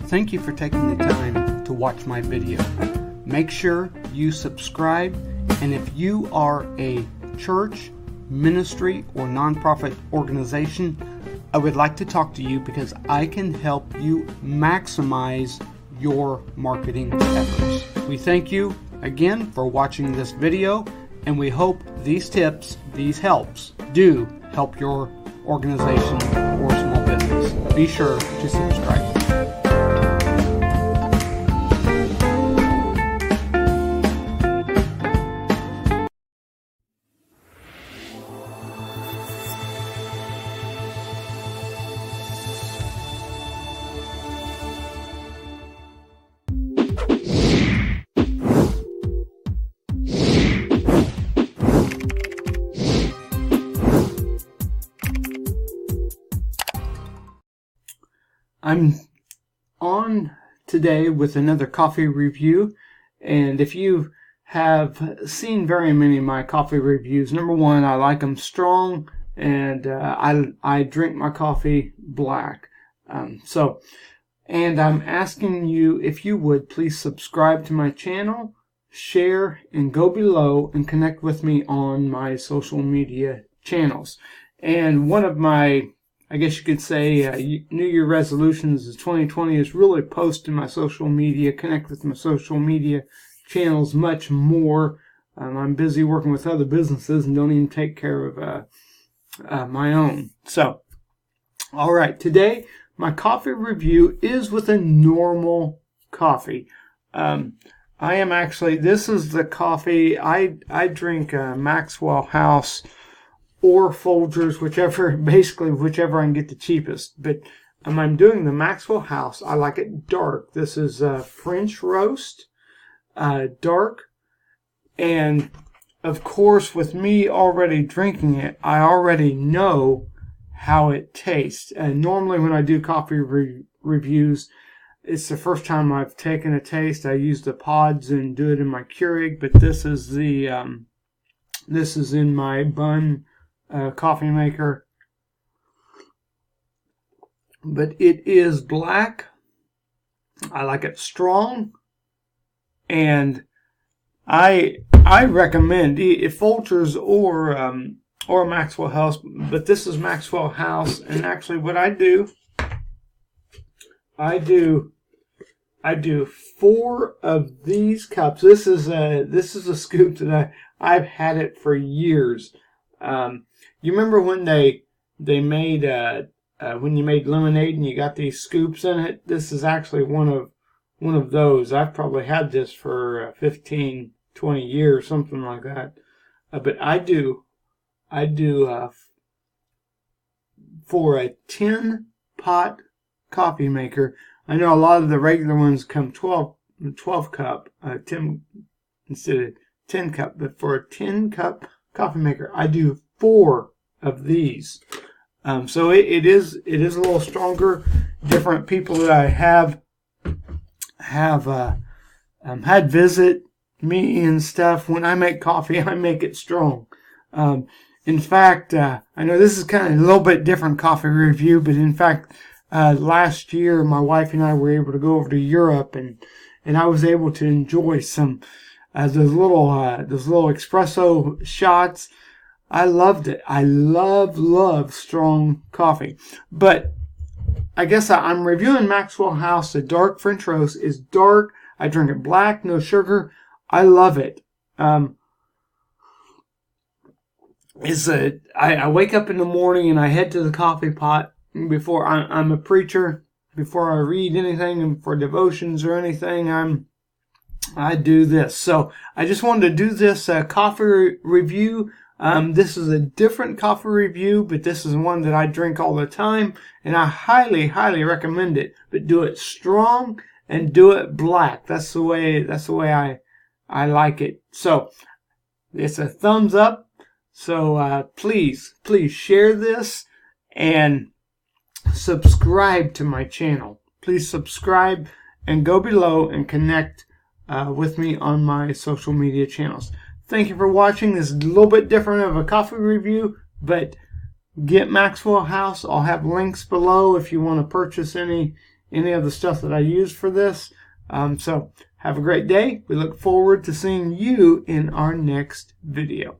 Thank you for taking the time to watch my video. Make sure you subscribe, and if you are a church, ministry, or nonprofit organization, I would like to talk to you because I can help you maximize your marketing efforts. We thank you again for watching this video, and we hope these tips, these helps, do help your organization or small business. Be sure to subscribe. I'm on today with another coffee review, and if you have seen very many of my coffee reviews, number one, I like them strong, and I drink my coffee black. And I'm asking you if you would please subscribe to my channel, share, and go below and connect with me on my social media channels. And one of my, I guess you could say, New Year resolutions of 2020 is really post to my social media, connect with my social media channels much more. I'm busy working with other businesses and don't even take care of my own. So, all right, today my coffee review is with a normal coffee. I am actually, this is the coffee, I drink Maxwell House or Folgers, whichever I can get the cheapest. But I'm doing the Maxwell House. I like it dark. This is French roast, dark. And of course, with me already drinking it, I already know how it tastes. And normally when I do coffee reviews, it's the first time I've taken a taste. I use the pods and do it in my Keurig, but this is this is in my Bun coffee maker, but it is black. I like it strong, and I recommend if Folgers or Maxwell House, but this is Maxwell House. And actually, what I do 4 of these cups. This is a scoop that I've had it for years. You remember when they made when you made lemonade and you got these scoops in it? This is actually one of those. I've probably had this for 15, 20 years, something like that. But I do for a 10-pot coffee maker. I know a lot of the regular ones come 12 cup, 10 instead of 10 cup. But for a 10-cup coffee maker, I do 4 of these. So it is a little stronger. Different people that I have had visit me and stuff. When I make coffee, I make it strong. In fact, I know this is kind of a little bit different coffee review, but in fact, last year my wife and I were able to go over to Europe, and I was able to enjoy some those little espresso shots. I loved it. I love strong coffee. But I guess I'm reviewing Maxwell House. The dark French roast is dark. I drink it black, no sugar. I love it. I wake up in the morning and I head to the coffee pot before I'm a preacher. Before I read anything and for devotions or anything, I do this. So I just wanted to do this coffee review. This is a different coffee review, but this is one that I drink all the time, and I highly recommend it. But do it strong and do it black. That's the way I like it. So it's a thumbs up. So please share this and subscribe to my channel. Please subscribe and go below and connect with me on my social media channels. Thank you for watching. This is a little bit different of a coffee review, but get Maxwell House. I'll have links below if you want to purchase any any of the stuff that I use for this. So have a great day. We look forward to seeing you in our next video.